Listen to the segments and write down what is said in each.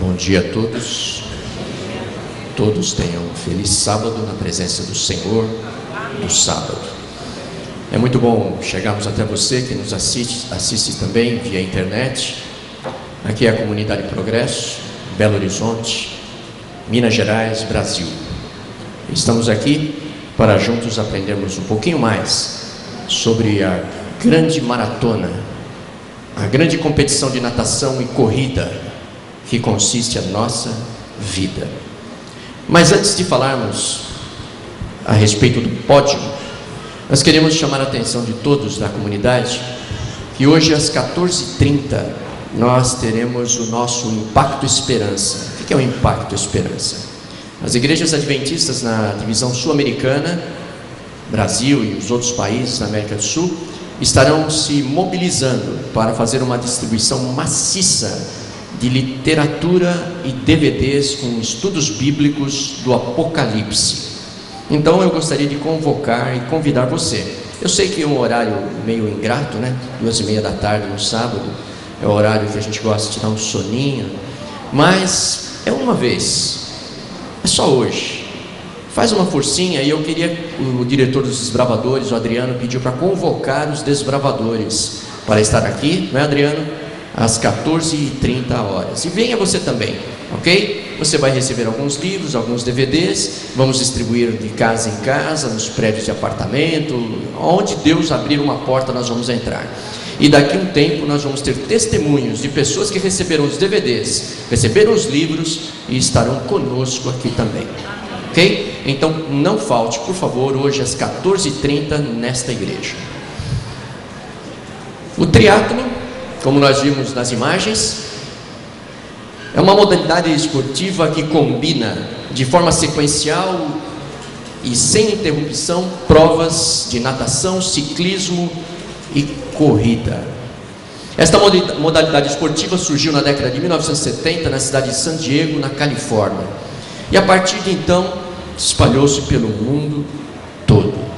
Bom dia a todos. Todos tenham um feliz sábado na presença do Senhor no sábado. É muito bom chegarmos até você que nos assiste também via internet. Aqui é a Comunidade Progresso, Belo Horizonte, Minas Gerais, Brasil. Estamos aqui para juntos aprendermos um pouquinho mais sobre a grande maratona, a grande competição de natação e corrida que consiste a nossa vida. Mas antes de falarmos a respeito do pódio, nós queremos chamar a atenção de todos da comunidade que hoje às 14h30 nós teremos o nosso Impacto Esperança. O que é o Impacto Esperança? As igrejas adventistas na divisão sul-americana, Brasil e os outros países da América do Sul, estarão se mobilizando para fazer uma distribuição maciça de literatura e DVDs com estudos bíblicos do Apocalipse. Então eu gostaria de convocar e convidar você. Eu sei que é um horário meio ingrato, né? 2h30 da tarde no sábado, é o horário que a gente gosta de dar um soninho, mas é uma vez, é só hoje. Faz uma forcinha. E eu queria, o diretor dos desbravadores, o Adriano, pediu para convocar os desbravadores para estar aqui, não é, Adriano? Às 14h30. E venha você também, ok? Você vai receber alguns livros, alguns DVDs, vamos distribuir de casa em casa, nos prédios de apartamento, onde Deus abrir uma porta nós vamos entrar. E daqui a um tempo nós vamos ter testemunhos de pessoas que receberam os DVDs, receberam os livros e estarão conosco aqui também, ok? Então não falte, por favor, hoje às 14h30 nesta igreja. O triatlo, como nós vimos nas imagens, é uma modalidade esportiva que combina de forma sequencial e sem interrupção provas de natação, ciclismo e corrida. Esta modalidade esportiva surgiu na década de 1970 na cidade de San Diego, na Califórnia, e a partir de então espalhou-se pelo mundo todo.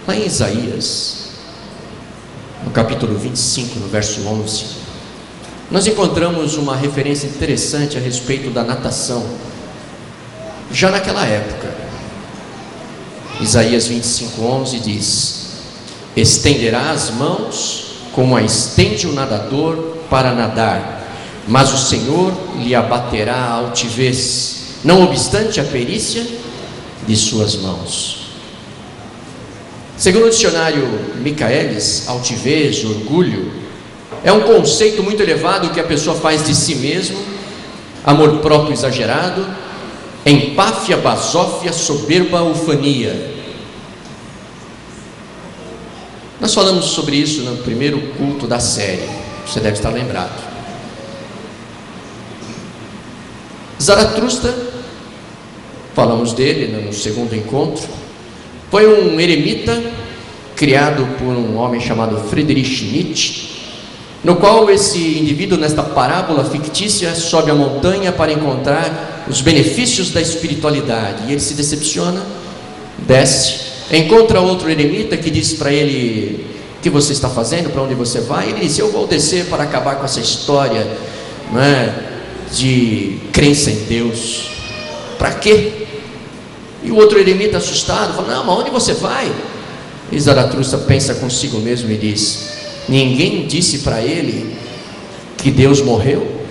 Lá em Isaías, no capítulo 25, no verso 11, nós encontramos uma referência interessante a respeito da natação, já naquela época. Isaías 25:11 diz: estenderá as mãos como a estende o nadador para nadar, mas o Senhor lhe abaterá a altivez, não obstante a perícia de suas mãos. Segundo o dicionário Michaelis, altivez, orgulho, é um conceito muito elevado que a pessoa faz de si mesmo, amor próprio exagerado, empáfia, basófia, soberba, ufania. Nós falamos sobre isso no primeiro culto da série, você deve estar lembrado. Zaratustra, falamos dele no segundo encontro, foi um eremita criado por um homem chamado Friedrich Nietzsche, no qual esse indivíduo, nesta parábola fictícia, sobe a montanha para encontrar os benefícios da espiritualidade, e ele se decepciona, desce, encontra outro eremita que diz para ele: o que você está fazendo, para onde você vai? Ele diz: eu vou descer para acabar com essa história, não é, de crença em Deus. Para quê? E o outro eremita, assustado, fala: não, mas onde você vai? E Zaratustra pensa consigo mesmo e diz: ninguém disse para ele que Deus morreu?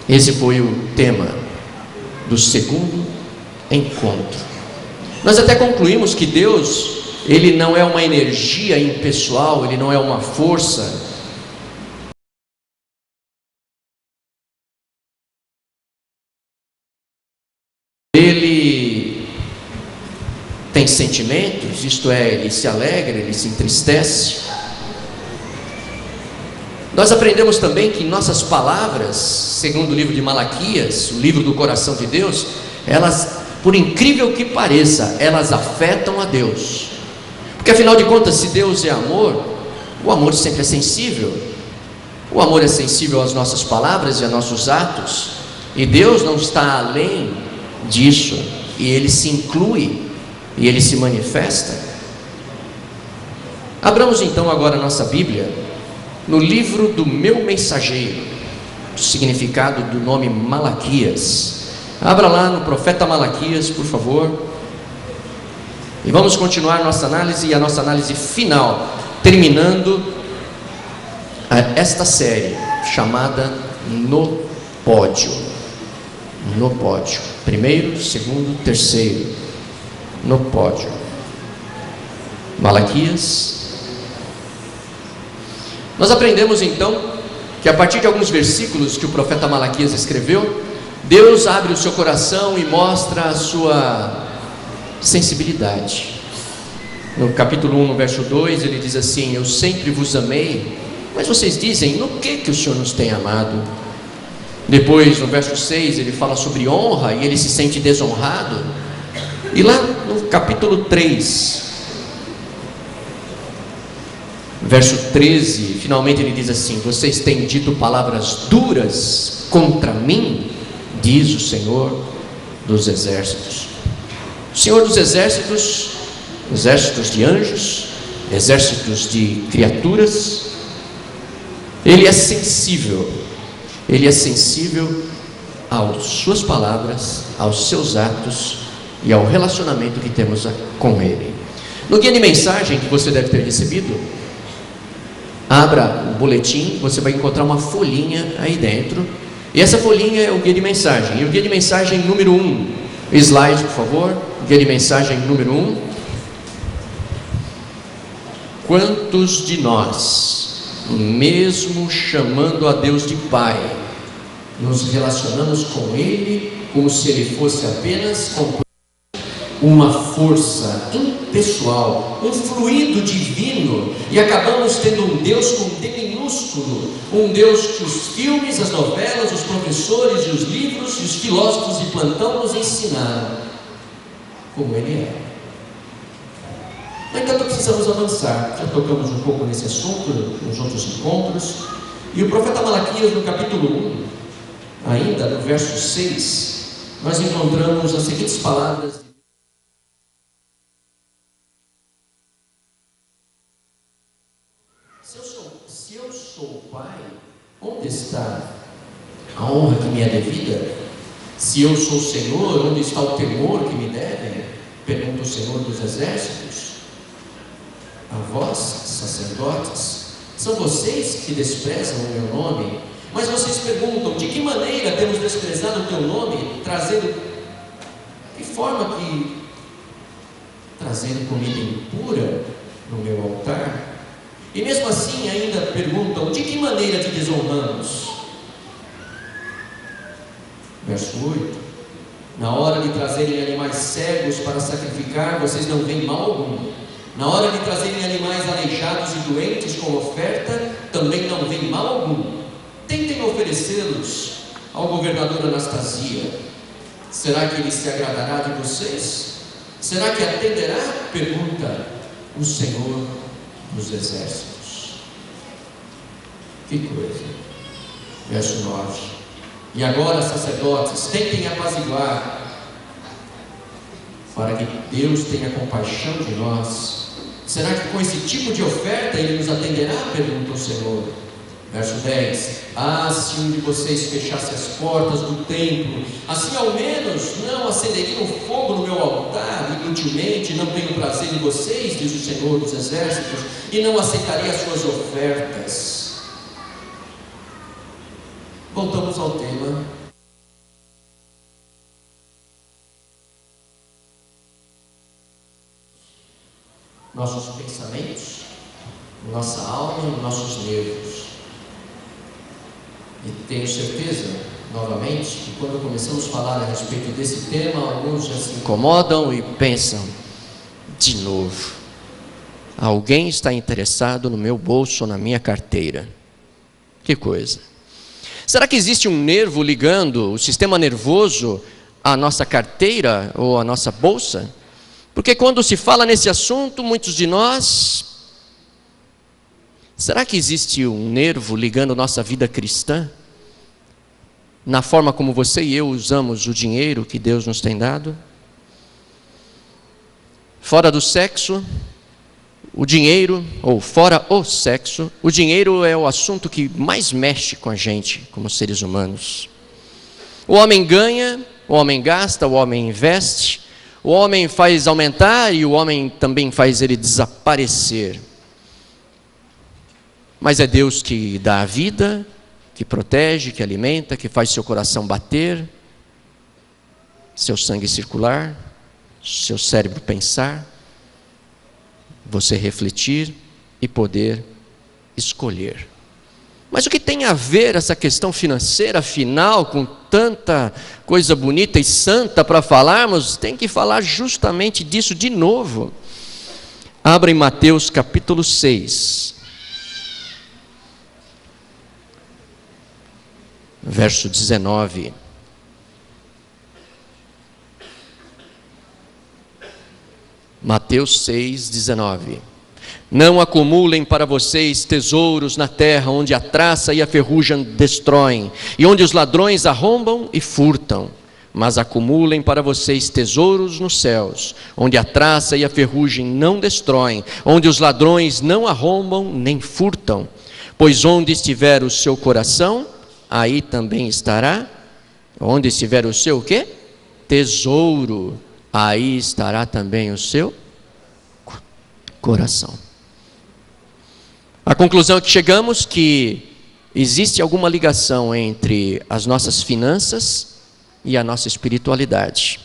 Esse foi o tema do segundo encontro. Nós até concluímos que Deus, ele não é uma energia impessoal, ele não é uma força. Ele tem sentimentos, isto é, ele se alegra, ele se entristece. Nós aprendemos também que nossas palavras, segundo o livro de Malaquias, o livro do coração de Deus, elas, por incrível que pareça, elas afetam a Deus. Porque afinal de contas, se Deus é amor, o amor sempre é sensível. O amor é sensível às nossas palavras e a nossos atos. E Deus não está além disso, e ele se inclui, e ele se manifesta. Abramos então agora a nossa Bíblia no livro do meu mensageiro, significado do nome Malaquias. Abra lá no profeta Malaquias, por favor. E vamos continuar nossa análise, e a nossa análise final, terminando esta série chamada No Pódio. No Pódio. Primeiro, segundo, terceiro. No Pódio. Malaquias. Nós aprendemos então que a partir de alguns versículos que o profeta Malaquias escreveu, Deus abre o seu coração e mostra a sua sensibilidade. No capítulo 1, no verso 2, ele diz assim: eu sempre vos amei, mas vocês dizem, no que o Senhor nos tem amado? Depois, no verso 6, ele fala sobre honra e ele se sente desonrado. E lá no capítulo 3, verso 13, finalmente ele diz assim: vocês têm dito palavras duras contra mim, diz o Senhor dos exércitos. O Senhor dos exércitos, exércitos de anjos, exércitos de criaturas, Ele é sensível às suas palavras, aos seus atos e ao relacionamento que temos com Ele. No guia de mensagem que você deve ter recebido, abra o boletim, você vai encontrar uma folhinha aí dentro, e essa folhinha é o guia de mensagem, e o guia de mensagem número 1, slide por favor, guia de mensagem número 1. Quantos de nós, mesmo chamando a Deus de Pai, nos relacionamos com Ele como se Ele fosse apenas uma força impessoal, um fluido divino, e acabamos tendo um Deus com D minúsculo, um Deus que os filmes, as novelas, os professores e os livros e os filósofos de plantão nos ensinaram como Ele é. No entanto, precisamos avançar. Já tocamos um pouco nesse assunto nos outros encontros, e o profeta Malaquias, no capítulo 1, ainda no verso 6, nós encontramos as seguintes palavras: se eu sou pai, onde está a honra que me é devida? Se eu sou Senhor, onde está o temor que me devem? Pergunta o Senhor dos exércitos. A vós, sacerdotes, são vocês que desprezam o meu nome, mas vocês perguntam, de que maneira temos desprezado o teu nome, trazendo comida impura no meu altar? E mesmo assim ainda perguntam, de que maneira te desonramos? Verso 8: na hora de trazerem animais cegos para sacrificar, vocês não veem mal algum. Na hora de trazerem animais aleijados e doentes como oferta, também não veem mal algum. Tentem oferecê-los ao governador Anastasia. Será que ele se agradará de vocês? Será que atenderá? Pergunta o Senhor dos exércitos. Que coisa. Verso 9: e agora, sacerdotes, tentem apaziguar, para que Deus tenha compaixão de nós. Será que com esse tipo de oferta Ele nos atenderá? Pergunta o Senhor. Verso 10: se um de vocês fechasse as portas do templo, assim ao menos não acenderiam fogo no meu altar, inutilmente não tenho prazer em vocês, diz o Senhor dos exércitos, e não aceitaria as suas ofertas. Voltamos ao tema. Nossos pensamentos, nossa alma e nossos nervos. E tenho certeza, novamente, que quando começamos a falar a respeito desse tema, alguns já se incomodam e pensam, de novo, alguém está interessado no meu bolso ou na minha carteira. Que coisa. Será que existe um nervo ligando o sistema nervoso à nossa carteira ou à nossa bolsa? Porque quando se fala nesse assunto, muitos de nós... Será que existe um nervo ligando nossa vida cristã? Na forma como você e eu usamos o dinheiro que Deus nos tem dado? Fora do sexo, o dinheiro, ou fora o sexo, o dinheiro é o assunto que mais mexe com a gente, como seres humanos. O homem ganha, o homem gasta, o homem investe, o homem faz aumentar e o homem também faz ele desaparecer. Mas é Deus que dá a vida, que protege, que alimenta, que faz seu coração bater, seu sangue circular, seu cérebro pensar, você refletir e poder escolher. Mas o que tem a ver essa questão financeira, afinal, com tanta coisa bonita e santa para falarmos? Tem que falar justamente disso de novo. Abra em Mateus capítulo 6, verso 19. Mateus 6, 19. Não acumulem para vocês tesouros na terra, onde a traça e a ferrugem destroem, e onde os ladrões arrombam e furtam. Mas acumulem para vocês tesouros nos céus, onde a traça e a ferrugem não destroem, onde os ladrões não arrombam nem furtam. Pois onde estiver o seu coração, aí também estará. Onde estiver o seu o quê? Tesouro, aí estará também o seu coração. A conclusão que chegamos que existe alguma ligação entre as nossas finanças e a nossa espiritualidade.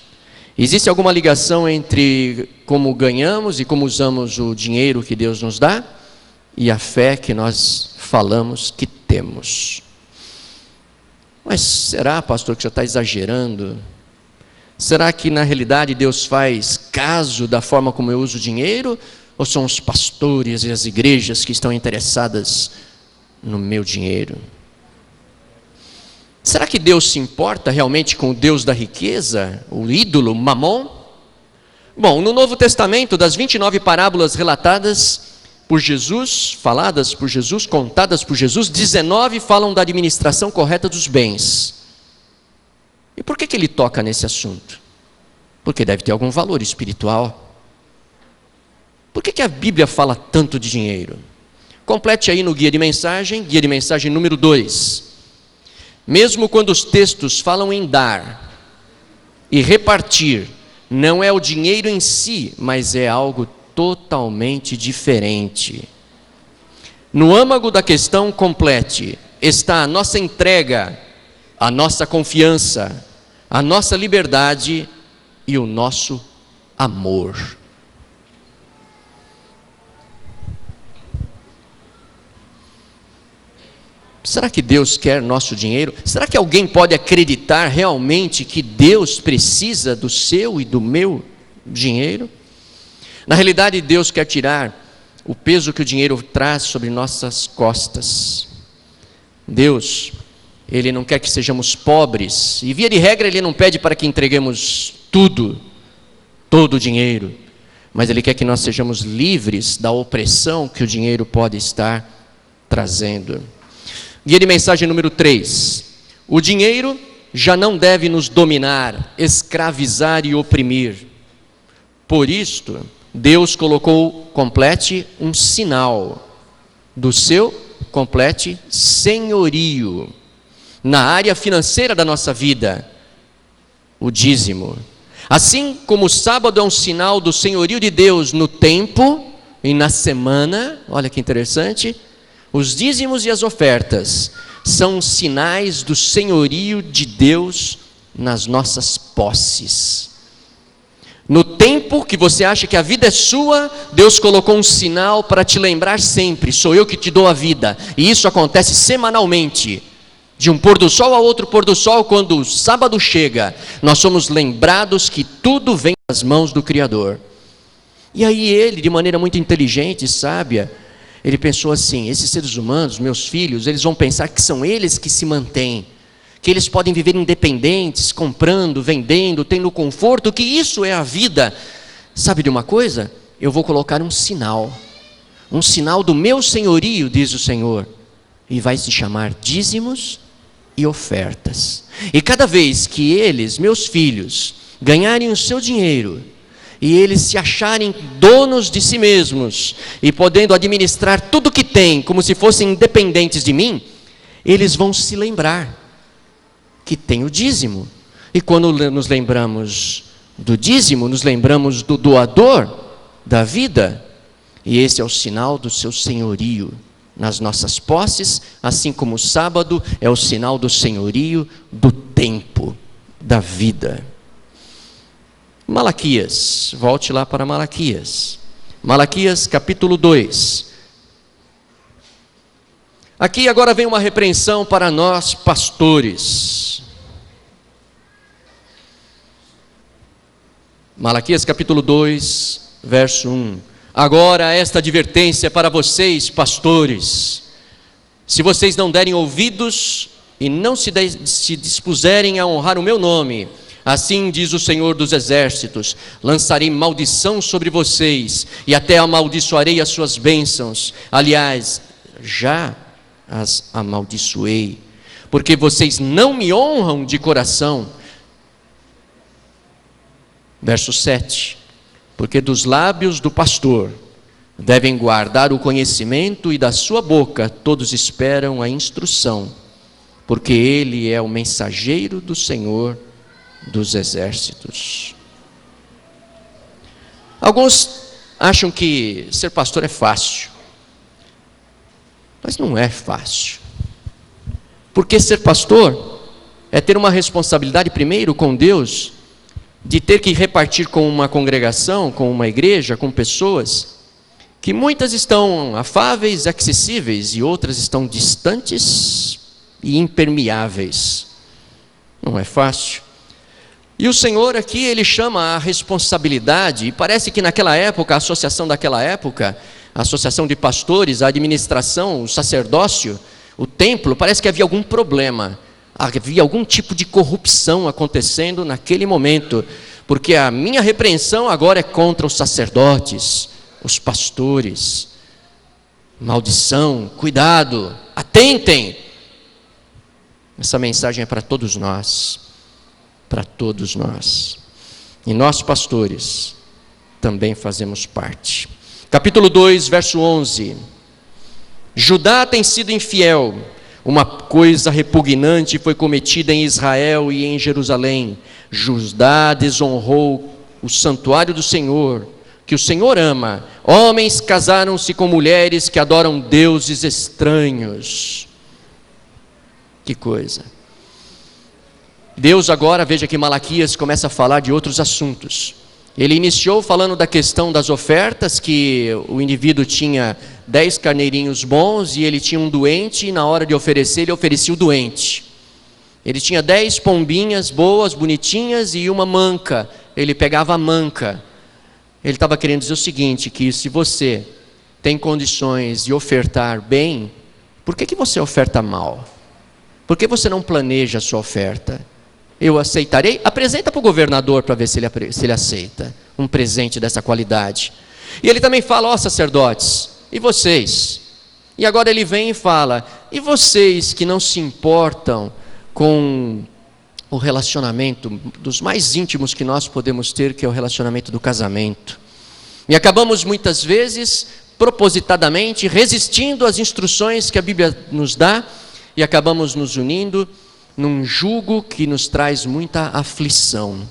Existe alguma ligação entre como ganhamos e como usamos o dinheiro que Deus nos dá e a fé que nós falamos que temos. Mas será, pastor, que você está exagerando? Será que na realidade Deus faz caso da forma como eu uso o dinheiro? Ou são os pastores e as igrejas que estão interessadas no meu dinheiro? Será que Deus se importa realmente com o Deus da riqueza, o ídolo, Mamon? Bom, no Novo Testamento, das 29 parábolas relatadas por Jesus, faladas por Jesus, contadas por Jesus, 19 falam da administração correta dos bens. E por que ele toca nesse assunto? Porque deve ter algum valor espiritual. Por que a Bíblia fala tanto de dinheiro? Complete aí no guia de mensagem número 2. Mesmo quando os textos falam em dar e repartir, não é o dinheiro em si, mas é algo totalmente diferente. No âmago da questão, complete, está a nossa entrega, a nossa confiança, a nossa liberdade e o nosso amor. Será que Deus quer nosso dinheiro? Será que alguém pode acreditar realmente que Deus precisa do seu e do meu dinheiro? Na realidade, Deus quer tirar o peso que o dinheiro traz sobre nossas costas. Deus, Ele não quer que sejamos pobres, e via de regra Ele não pede para que entreguemos tudo, todo o dinheiro, mas Ele quer que nós sejamos livres da opressão que o dinheiro pode estar trazendo. Guia de mensagem número 3. O dinheiro já não deve nos dominar, escravizar e oprimir. Por isto, Deus colocou, complete, um sinal do seu, complete, senhorio na área financeira da nossa vida, o dízimo. Assim como o sábado é um sinal do senhorio de Deus no tempo e na semana, olha que interessante, os dízimos e as ofertas são sinais do senhorio de Deus nas nossas posses. No tempo que você acha que a vida é sua, Deus colocou um sinal para te lembrar sempre, sou eu que te dou a vida. E isso acontece semanalmente. De um pôr do sol a outro pôr do sol, quando o sábado chega, nós somos lembrados que tudo vem das mãos do Criador. E aí ele, de maneira muito inteligente e sábia, ele pensou assim, esses seres humanos, meus filhos, eles vão pensar que são eles que se mantêm, que eles podem viver independentes, comprando, vendendo, tendo conforto, que isso é a vida. Sabe de uma coisa? Eu vou colocar um sinal do meu senhorio, diz o Senhor, e vai se chamar dízimos e ofertas. E cada vez que eles, meus filhos, ganharem o seu dinheiro, e eles se acharem donos de si mesmos, e podendo administrar tudo que têm, como se fossem independentes de mim, eles vão se lembrar que tem o dízimo. E quando nos lembramos do dízimo, nos lembramos do doador da vida, e esse é o sinal do seu senhorio nas nossas posses, assim como o sábado é o sinal do senhorio do tempo, da vida. Malaquias, volte lá para Malaquias. Malaquias capítulo 2. Aqui agora vem uma repreensão para nós pastores. Malaquias capítulo 2, verso 1. Agora esta advertência para vocês, pastores: se vocês não derem ouvidos e não se dispuserem a honrar o meu nome, assim diz o Senhor dos Exércitos, lançarei maldição sobre vocês, e até amaldiçoarei as suas bênçãos. Aliás, já as amaldiçoei, porque vocês não me honram de coração. Verso 7. Porque dos lábios do pastor devem guardar o conhecimento, e da sua boca todos esperam a instrução, porque ele é o mensageiro do Senhor dos Exércitos. Alguns acham que ser pastor é fácil, mas não é fácil, porque ser pastor é ter uma responsabilidade primeiro com Deus, de ter que repartir com uma congregação, com uma igreja, com pessoas, que muitas estão afáveis, acessíveis, e outras estão distantes e impermeáveis. Não é fácil. E o Senhor aqui, Ele chama a responsabilidade, e parece que naquela época, a associação daquela época, a associação de pastores, a administração, o sacerdócio, o templo, parece que havia algum problema. Havia algum tipo de corrupção acontecendo naquele momento, porque a minha repreensão agora é contra os sacerdotes, os pastores. Maldição, cuidado, atentem. Essa mensagem é para todos nós, para todos nós. E nós, pastores, também fazemos parte. Capítulo 2, verso 11. Judá tem sido infiel. Uma coisa repugnante foi cometida em Israel e em Jerusalém. Judá desonrou o santuário do Senhor, que o Senhor ama. Homens casaram-se com mulheres que adoram deuses estranhos. Que coisa. Deus agora, veja que Malaquias começa a falar de outros assuntos. Ele iniciou falando da questão das ofertas, que o indivíduo tinha 10 carneirinhos bons e ele tinha um doente, e na hora de oferecer, ele oferecia o doente. Ele tinha 10 pombinhas boas, bonitinhas, e uma manca, ele pegava a manca. Ele estava querendo dizer o seguinte, que se você tem condições de ofertar bem, por que você oferta mal? Por que você não planeja a sua oferta? Eu aceitarei? Apresenta para o governador para ver se ele aceita um presente dessa qualidade. E ele também fala, sacerdotes, e vocês? E agora ele vem e fala, e vocês que não se importam com o relacionamento dos mais íntimos que nós podemos ter, que é o relacionamento do casamento. E acabamos muitas vezes, propositadamente, resistindo às instruções que a Bíblia nos dá, e acabamos nos unindo num jugo que nos traz muita aflição.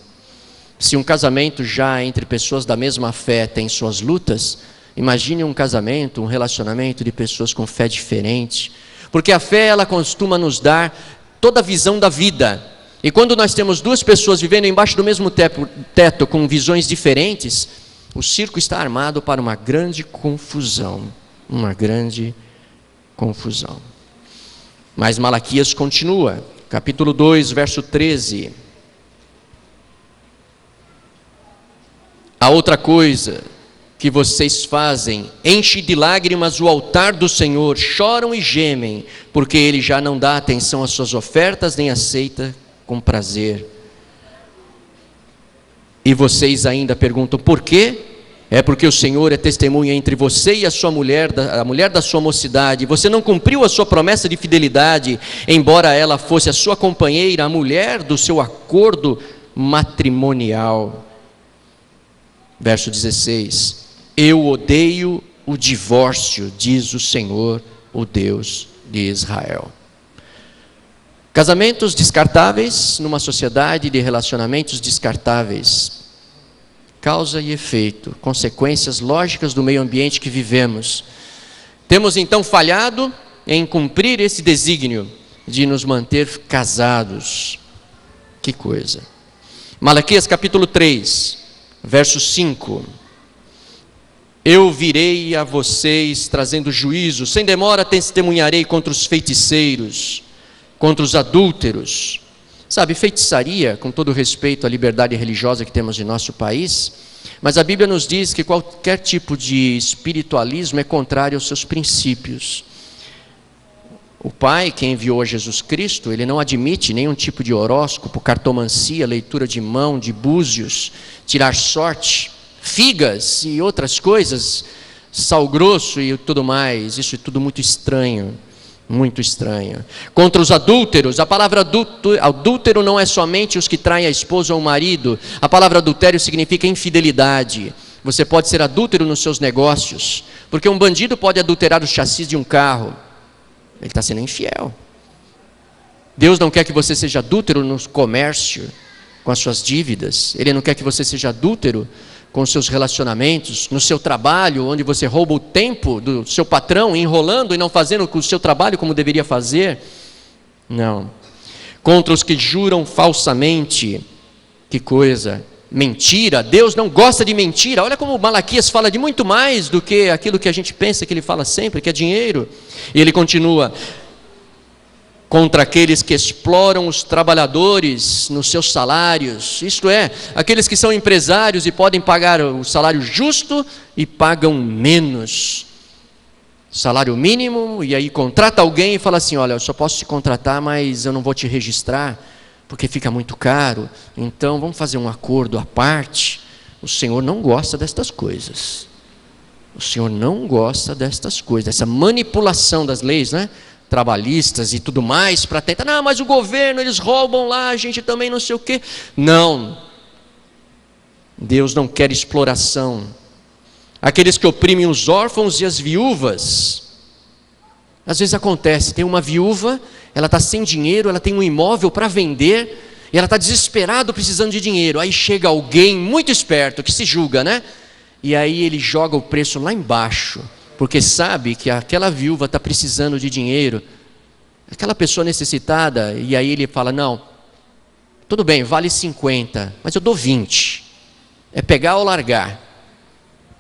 Se um casamento já entre pessoas da mesma fé tem suas lutas, imagine um casamento, um relacionamento de pessoas com fé diferente, porque a fé ela costuma nos dar toda a visão da vida, e quando nós temos duas pessoas vivendo embaixo do mesmo teto com visões diferentes, o circo está armado para uma grande confusão, Mas Malaquias continua, capítulo 2, verso 13. A outra coisa que vocês fazem, enche de lágrimas o altar do Senhor, choram e gemem, porque Ele já não dá atenção às suas ofertas, nem aceita com prazer. E vocês ainda perguntam, por quê? É porque o Senhor é testemunha entre você e a sua mulher, a mulher da sua mocidade. Você não cumpriu a sua promessa de fidelidade, embora ela fosse a sua companheira, a mulher do seu acordo matrimonial. Verso 16: eu odeio o divórcio, diz o Senhor, o Deus de Israel. Casamentos descartáveis numa sociedade de relacionamentos descartáveis. Causa e efeito, consequências lógicas do meio ambiente que vivemos. Temos então falhado em cumprir esse desígnio de nos manter casados. Que coisa. Malaquias capítulo 3, verso 5. Eu virei a vocês trazendo juízo, sem demora testemunharei contra os feiticeiros, contra os adúlteros. Sabe, feitiçaria, com todo respeito à liberdade religiosa que temos em nosso país, mas a Bíblia nos diz que qualquer tipo de espiritualismo é contrário aos seus princípios. O Pai, que enviou a Jesus Cristo, ele não admite nenhum tipo de horóscopo, cartomancia, leitura de mão, de búzios, tirar sorte, figas e outras coisas, sal grosso e tudo mais. Isso é tudo muito estranho, muito estranho. Contra os adúlteros, a palavra adúltero não é somente os que traem a esposa ou o marido. A palavra adultério significa infidelidade. Você pode ser adúltero nos seus negócios, porque um bandido pode adulterar o chassi de um carro. Ele está sendo infiel. Deus não quer que você seja adúltero no comércio, com as suas dívidas. Ele não quer que você seja adúltero com os seus relacionamentos, no seu trabalho, onde você rouba o tempo do seu patrão, enrolando e não fazendo o seu trabalho como deveria fazer. Não. Contra os que juram falsamente. Que coisa. Mentira. Deus não gosta de mentira. Olha como Malaquias fala de muito mais do que aquilo que a gente pensa que ele fala sempre, que é dinheiro. E ele continua: contra aqueles que exploram os trabalhadores nos seus salários, isto é, aqueles que são empresários e podem pagar o salário justo e pagam menos, salário mínimo, e aí contrata alguém e fala assim: olha, eu só posso te contratar, mas eu não vou te registrar, porque fica muito caro, então vamos fazer um acordo à parte. O Senhor não gosta destas coisas. O Senhor não gosta destas coisas, dessa manipulação das leis, né? Trabalhistas e tudo mais, para tentar, não, mas o governo, eles roubam lá, a gente também não sei o quê. Não. Deus não quer exploração. Aqueles que oprimem os órfãos e as viúvas. Às vezes acontece, tem uma viúva, ela está sem dinheiro, ela tem um imóvel para vender, e ela está desesperada precisando de dinheiro. Aí chega alguém muito esperto, que se julga, né? E aí ele joga o preço lá embaixo, porque sabe que aquela viúva está precisando de dinheiro, aquela pessoa necessitada, e aí ele fala: não, tudo bem, vale 50, mas eu dou 20, é pegar ou largar.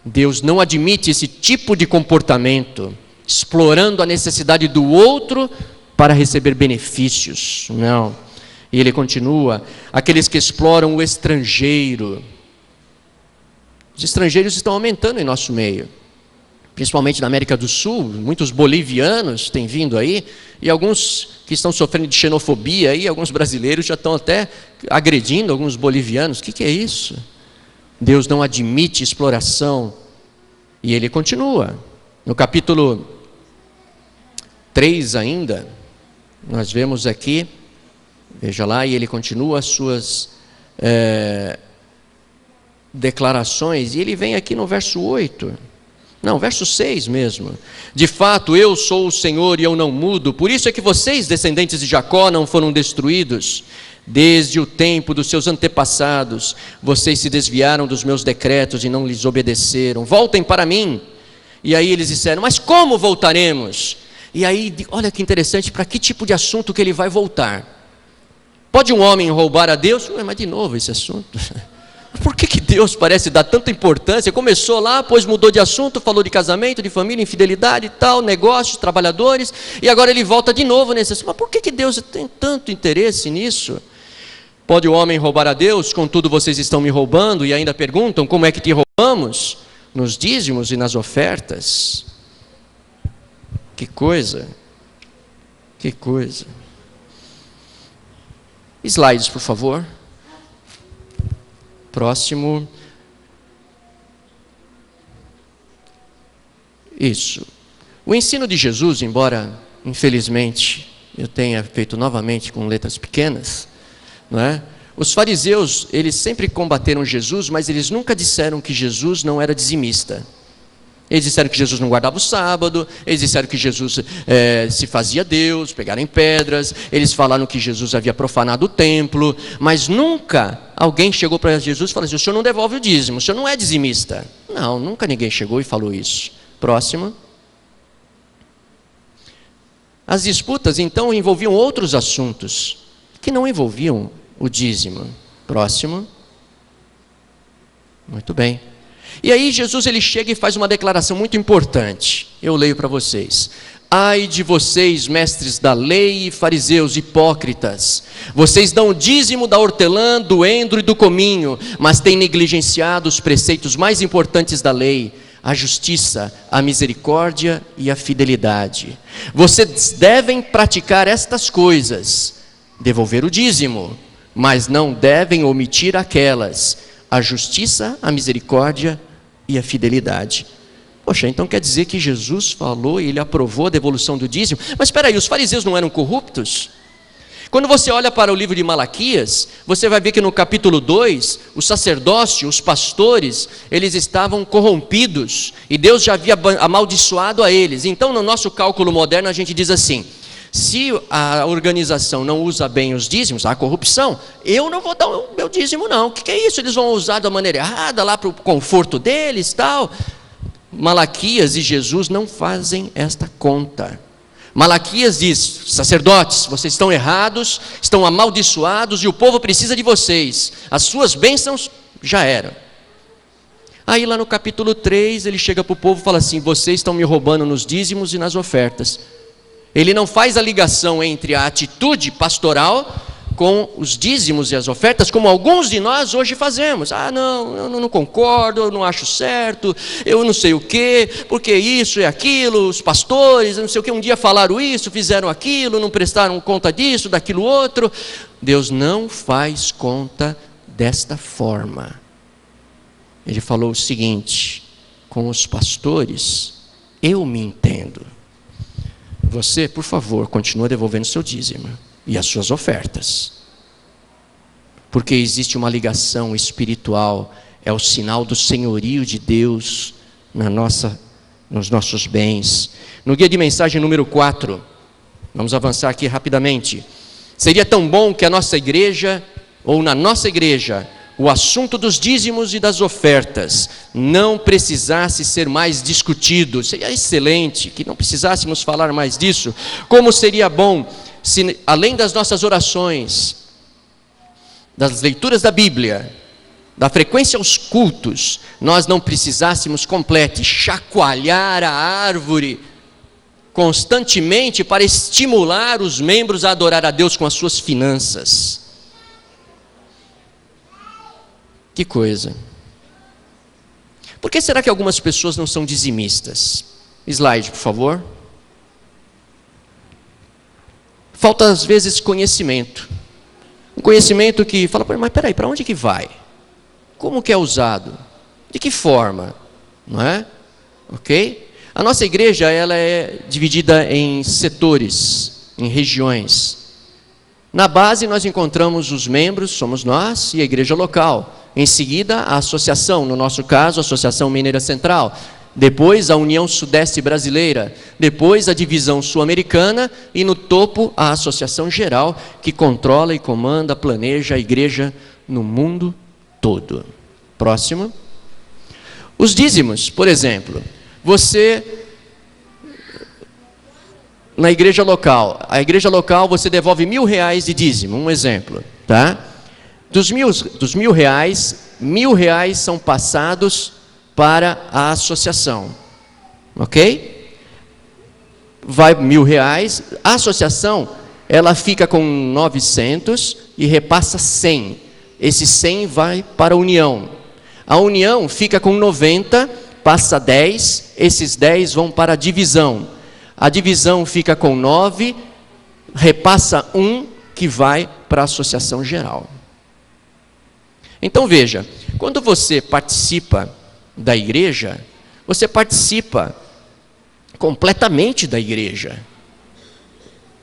Deus não admite esse tipo de comportamento, explorando a necessidade do outro para receber benefícios, não. E ele continua: aqueles que exploram o estrangeiro. Os estrangeiros estão aumentando em nosso meio, principalmente na América do Sul. Muitos bolivianos têm vindo aí, e alguns que estão sofrendo de xenofobia aí, alguns brasileiros já estão até agredindo alguns bolivianos. O que é isso? Deus não admite exploração. E ele continua, no capítulo 3 ainda, nós vemos aqui, veja lá, e ele continua as suas declarações, e ele vem aqui no verso 8, não, verso 6 mesmo: de fato eu sou o Senhor e eu não mudo, por isso é que vocês, descendentes de Jacó, não foram destruídos. Desde o tempo dos seus antepassados, vocês se desviaram dos meus decretos e não lhes obedeceram. Voltem para mim. E aí eles disseram: mas como voltaremos? E aí, olha que interessante, para que tipo de assunto que ele vai voltar? Pode um homem roubar a Deus? Mas de novo esse assunto. Por que Deus parece dar tanta importância? Começou lá, depois mudou de assunto, falou de casamento, de família, infidelidade e tal, negócios, trabalhadores, e agora ele volta de novo nesse assunto. Mas por que Deus tem tanto interesse nisso? Pode o homem roubar a Deus? Contudo vocês estão me roubando, e ainda perguntam: como é que te roubamos? Nos dízimos e nas ofertas. Que coisa, que coisa. Slides, por favor. Próximo. Isso. O ensino de Jesus, embora infelizmente eu tenha feito novamente com letras pequenas, não é? Os fariseus, eles sempre combateram Jesus, mas eles nunca disseram que Jesus não era dizimista. Eles disseram que Jesus não guardava o sábado, eles disseram que Jesus se fazia Deus, pegaram em pedras, eles falaram que Jesus havia profanado o templo, mas nunca alguém chegou para Jesus e falou assim: o senhor não devolve o dízimo, o senhor não é dizimista. Não, nunca ninguém chegou e falou isso. Próximo. As disputas, então, envolviam outros assuntos, que não envolviam o dízimo. Próximo. Muito bem. E aí Jesus ele chega e faz uma declaração muito importante. Eu leio para vocês. Ai de vocês, mestres da lei e fariseus hipócritas, vocês dão o dízimo da hortelã, do endro e do cominho, mas têm negligenciado os preceitos mais importantes da lei: a justiça, a misericórdia e a fidelidade. Vocês devem praticar estas coisas, devolver o dízimo, mas não devem omitir aquelas: a justiça, a misericórdia e a fidelidade. Poxa, então quer dizer que Jesus falou e ele aprovou a devolução do dízimo? Mas espera aí, os fariseus não eram corruptos? Quando você olha para o livro de Malaquias, você vai ver que no capítulo 2, o sacerdócio, os pastores, eles estavam corrompidos, e Deus já havia amaldiçoado a eles. Então, no nosso cálculo moderno, a gente diz assim: se a organização não usa bem os dízimos, há corrupção, eu não vou dar o meu dízimo não. O que é isso? Eles vão usar da maneira errada, lá para o conforto deles, tal. Malaquias e Jesus não fazem esta conta. Malaquias diz: sacerdotes, vocês estão errados, estão amaldiçoados, e o povo precisa de vocês, as suas bênçãos já eram. Aí lá no capítulo 3, ele chega para o povo e fala assim: vocês estão me roubando nos dízimos e nas ofertas. Ele não faz a ligação entre a atitude pastoral com os dízimos e as ofertas, como alguns de nós hoje fazemos. Ah, não, eu não concordo, eu não acho certo, eu não sei o quê, porque isso e aquilo, os pastores, eu não sei o que, um dia falaram isso, fizeram aquilo, não prestaram conta disso, daquilo outro. Deus não faz conta desta forma. Ele falou o seguinte: com os pastores eu me entendo. Você, por favor, continua devolvendo seu dízimo e as suas ofertas, porque existe uma ligação espiritual, é o sinal do senhorio de Deus nos nossos bens. No guia de mensagem número 4, vamos avançar aqui rapidamente. Seria tão bom que a nossa igreja, ou na nossa igreja, o assunto dos dízimos e das ofertas não precisasse ser mais discutido. Seria excelente que não precisássemos falar mais disso. Como seria bom se, além das nossas orações, das leituras da Bíblia, da frequência aos cultos, nós não precisássemos chacoalhar a árvore constantemente para estimular os membros a adorar a Deus com as suas finanças. Que coisa. Por que será que algumas pessoas não são dizimistas? Slide, por favor. Falta às vezes conhecimento. Um conhecimento que fala: mas peraí, para onde que vai? Como que é usado? De que forma? Não é? Ok? A nossa igreja, ela é dividida em setores, em regiões. Na base nós encontramos os membros, somos nós, e a igreja local. Em seguida, a associação, no nosso caso, a Associação Mineira Central. Depois, a União Sudeste Brasileira. Depois, a Divisão Sul-Americana. E no topo, a Associação Geral, que controla e comanda, planeja a igreja no mundo todo. Próximo. Os dízimos, por exemplo. Você, na igreja local, a igreja local, você devolve R$1.000 de dízimo, um exemplo, tá? Dos mil reais, R$1.000 são passados para a associação, ok? Vai R$1.000, a associação, ela fica com 900 e repassa 100. Esse 100 vai para a união. A união fica com 90, passa 10, esses 10 vão para a divisão. A divisão fica com 9, repassa 1, que vai para a associação geral. Então veja, quando você participa da igreja, você participa completamente da igreja.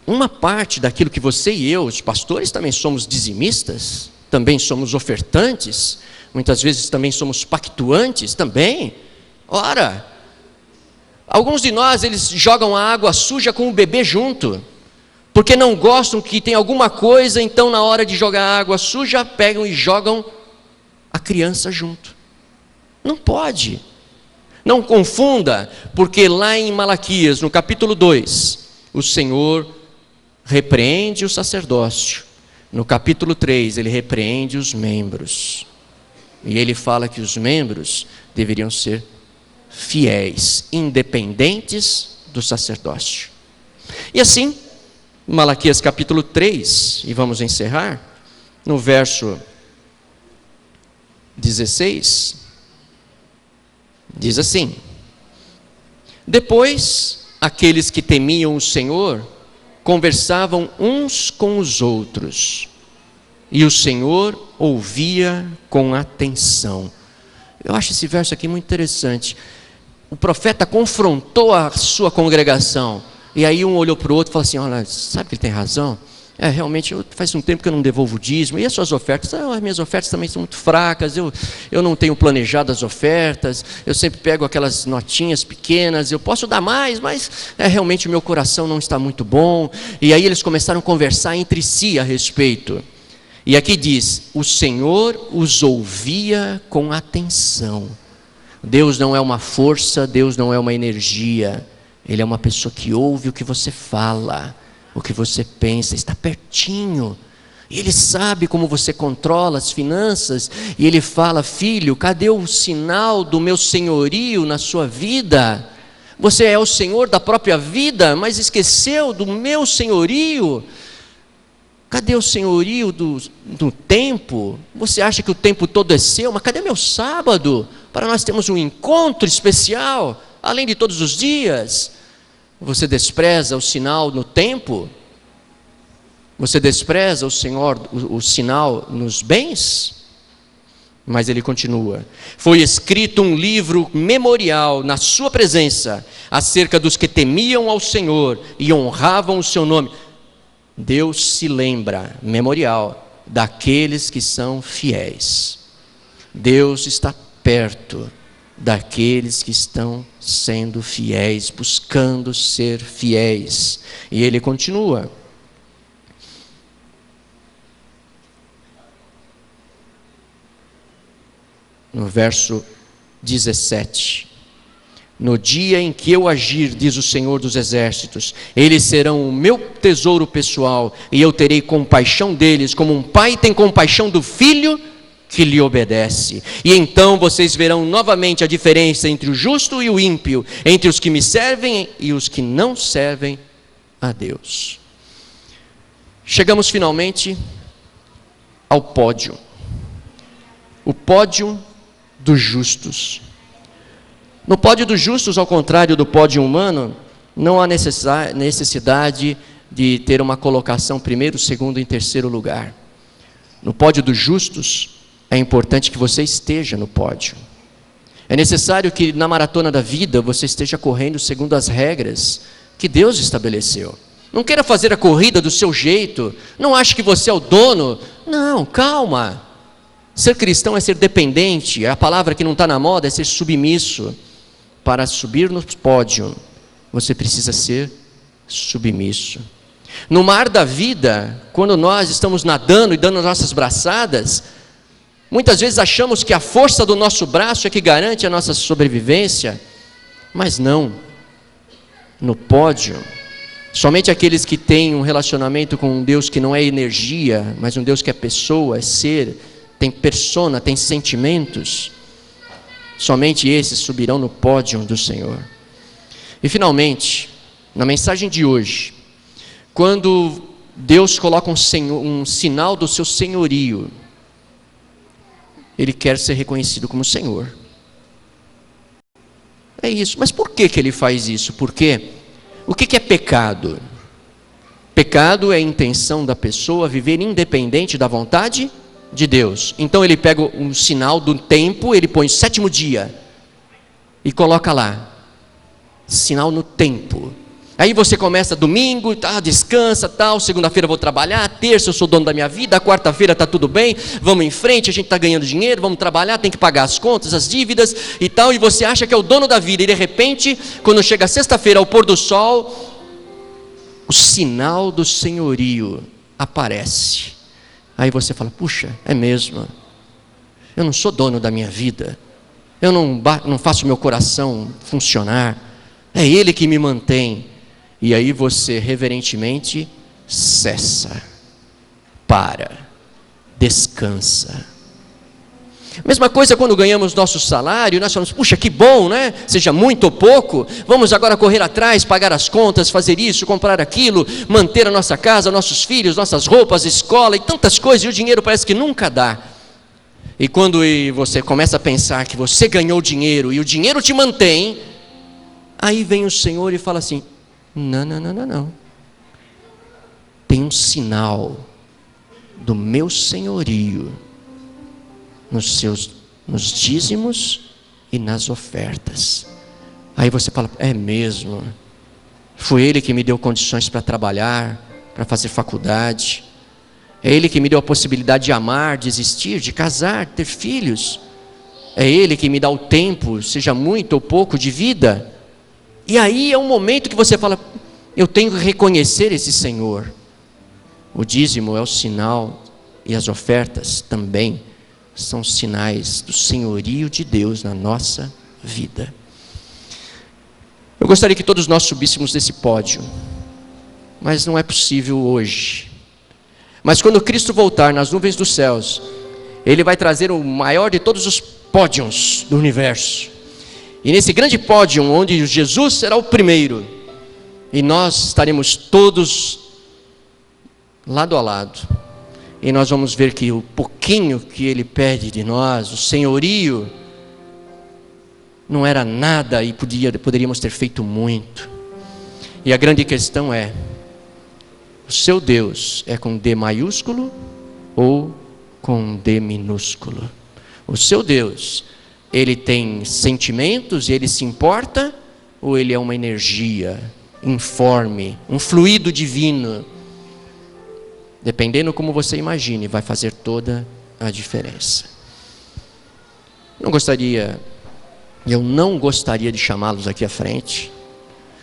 Uma parte daquilo que você e eu, os pastores, também somos dizimistas, também somos ofertantes, muitas vezes também somos pactuantes também. Ora, alguns de nós, eles jogam a água suja com o bebê junto, porque não gostam que tem alguma coisa, então na hora de jogar a água suja, pegam e jogam a criança junto. Não pode. Não confunda, porque lá em Malaquias, no capítulo 2, o Senhor repreende o sacerdócio. No capítulo 3, ele repreende os membros. E ele fala que os membros deveriam ser fiéis, independentes do sacerdócio. E assim, Malaquias capítulo 3, e vamos encerrar, no verso 16, diz assim: depois, aqueles que temiam o Senhor conversavam uns com os outros, e o Senhor ouvia com atenção. Eu acho esse verso aqui muito interessante. O profeta confrontou a sua congregação, e aí um olhou para o outro e falou assim: olha, sabe que ele tem razão? Realmente, faz um tempo que eu não devolvo o dízimo. E as suas ofertas? As minhas ofertas também são muito fracas, eu não tenho planejado as ofertas, eu sempre pego aquelas notinhas pequenas, eu posso dar mais, mas realmente o meu coração não está muito bom. E aí eles começaram a conversar entre si a respeito. E aqui diz: o Senhor os ouvia com atenção. Deus não é uma força, Deus não é uma energia, Ele é uma pessoa que ouve o que você fala, o que você pensa, está pertinho. E Ele sabe como você controla as finanças. E Ele fala: filho, cadê o sinal do meu senhorio na sua vida? Você é o senhor da própria vida, mas esqueceu do meu senhorio. Cadê o senhorio do tempo? Você acha que o tempo todo é seu, mas cadê meu sábado? Para nós termos um encontro especial, além de todos os dias. Você despreza o sinal no tempo? Você despreza o sinal nos bens? Mas ele continua: foi escrito um livro memorial na sua presença, acerca dos que temiam ao Senhor e honravam o seu nome. Deus se lembra, memorial, daqueles que são fiéis. Deus está perto daqueles que estão sendo fiéis, buscando ser fiéis. E ele continua: no verso 17: no dia em que eu agir, diz o Senhor dos Exércitos, eles serão o meu tesouro pessoal, e eu terei compaixão deles, como um pai tem compaixão do filho que lhe obedece. E então vocês verão novamente a diferença entre o justo e o ímpio, entre os que me servem e os que não servem a Deus. Chegamos finalmente ao pódio. O pódio dos justos. No pódio dos justos, ao contrário do pódio humano, não há necessidade de ter uma colocação primeiro, segundo e terceiro lugar. No pódio dos justos, é importante que você esteja no pódio. É necessário que na maratona da vida você esteja correndo segundo as regras que Deus estabeleceu. Não queira fazer a corrida do seu jeito, não ache que você é o dono. Não, calma. Ser cristão é ser dependente, a palavra que não está na moda é ser submisso. Para subir no pódio, você precisa ser submisso. No mar da vida, quando nós estamos nadando e dando nossas braçadas, muitas vezes achamos que a força do nosso braço é que garante a nossa sobrevivência, mas não. No pódio, somente aqueles que têm um relacionamento com um Deus que não é energia, mas um Deus que é pessoa, é ser, tem persona, tem sentimentos, somente esses subirão no pódio do Senhor. E finalmente, na mensagem de hoje, quando Deus coloca um sinal do seu senhorio, Ele quer ser reconhecido como Senhor. É isso. Mas por que Ele faz isso? Porque o que é pecado? Pecado é a intenção da pessoa viver independente da vontade de Deus. Então ele pega um sinal do tempo, ele põe 7º dia e coloca lá, sinal no tempo. Aí você começa domingo, tá, descansa, tal, segunda-feira eu vou trabalhar, terça eu sou dono da minha vida, quarta-feira está tudo bem, vamos em frente, a gente está ganhando dinheiro, vamos trabalhar, tem que pagar as contas, as dívidas e tal, e você acha que é o dono da vida, e de repente, quando chega sexta-feira ao pôr do sol, o sinal do senhorio aparece. Aí você fala, puxa, é mesmo, eu não sou dono da minha vida, eu não faço meu coração funcionar, é Ele que me mantém. E aí você reverentemente cessa, para, descansa. Mesma coisa quando ganhamos nosso salário, nós falamos, puxa, que bom, né? Seja muito ou pouco, vamos agora correr atrás, pagar as contas, fazer isso, comprar aquilo, manter a nossa casa, nossos filhos, nossas roupas, escola e tantas coisas, e o dinheiro parece que nunca dá. E quando você começa a pensar que você ganhou dinheiro e o dinheiro te mantém, aí vem o Senhor e fala assim, não. Tem um sinal do meu senhorio nos dízimos e nas ofertas. Aí você fala, é mesmo, foi Ele que me deu condições para trabalhar, para fazer faculdade, é Ele que me deu a possibilidade de amar, de existir, de casar, de ter filhos, é Ele que me dá o tempo, seja muito ou pouco de vida. E aí é um momento que você fala, eu tenho que reconhecer esse Senhor. O dízimo é o sinal, e as ofertas também são sinais do senhorio de Deus na nossa vida. Eu gostaria que todos nós subíssemos desse pódio, mas não é possível hoje. Mas quando Cristo voltar nas nuvens dos céus, Ele vai trazer o maior de todos os pódios do universo. E nesse grande pódio, onde Jesus será o primeiro, e nós estaremos todos lado a lado, e nós vamos ver que o pouquinho que Ele pede de nós, o senhorio, não era nada e poderíamos ter feito muito. E a grande questão é, o seu Deus é com D maiúsculo ou com D minúsculo? O seu Deus, Ele tem sentimentos e Ele se importa, ou Ele é uma energia informe, um fluido divino? Dependendo como você imagine, vai fazer toda a diferença. Eu não gostaria de chamá-los aqui à frente,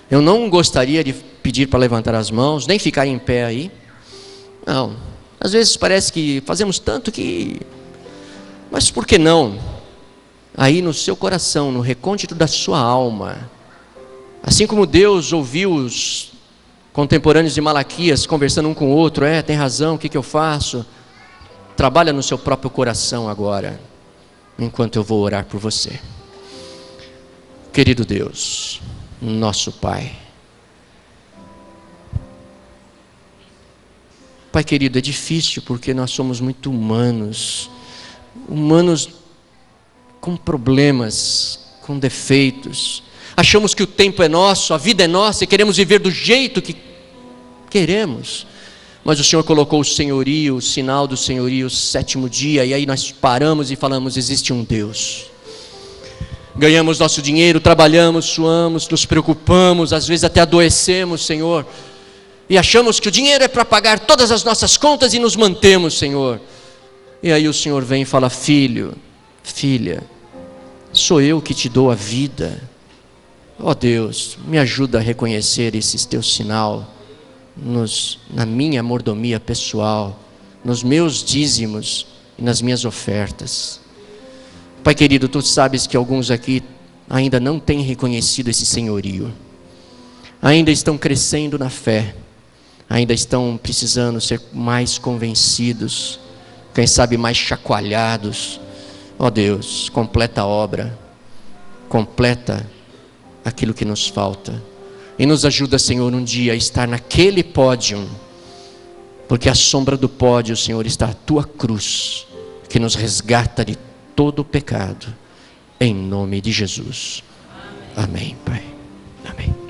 eu não gostaria de pedir para levantar as mãos, nem ficar em pé aí, não, às vezes parece que fazemos tanto que, mas por que não? Aí no seu coração, no recôndito da sua alma, assim como Deus ouviu os contemporâneos de Malaquias conversando um com o outro, tem razão, o que eu faço? Trabalha no seu próprio coração agora, enquanto eu vou orar por você. Querido Deus, nosso Pai, Pai querido, é difícil porque nós somos muito humanos com problemas, com defeitos. Achamos que o tempo é nosso, a vida é nossa e queremos viver do jeito que queremos. Mas o Senhor colocou o senhorio, o sinal do senhorio, o sétimo dia, e aí nós paramos e falamos, existe um Deus. Ganhamos nosso dinheiro, trabalhamos, suamos, nos preocupamos, às vezes até adoecemos, Senhor, e achamos que o dinheiro é para pagar todas as nossas contas e nos mantemos, Senhor. E aí o Senhor vem e fala, filho, filha, sou eu que te dou a vida. Ó Deus, me ajuda a reconhecer esse teu sinal na minha mordomia pessoal, nos meus dízimos e nas minhas ofertas. Pai querido, tu sabes que alguns aqui ainda não têm reconhecido esse senhorio, ainda estão crescendo na fé, ainda estão precisando ser mais convencidos, quem sabe mais chacoalhados. Ó Deus, completa a obra, completa aquilo que nos falta, e nos ajuda, Senhor, um dia a estar naquele pódio, porque à sombra do pódio, Senhor, está a tua cruz, que nos resgata de todo o pecado, em nome de Jesus. Amém, Pai. Amém.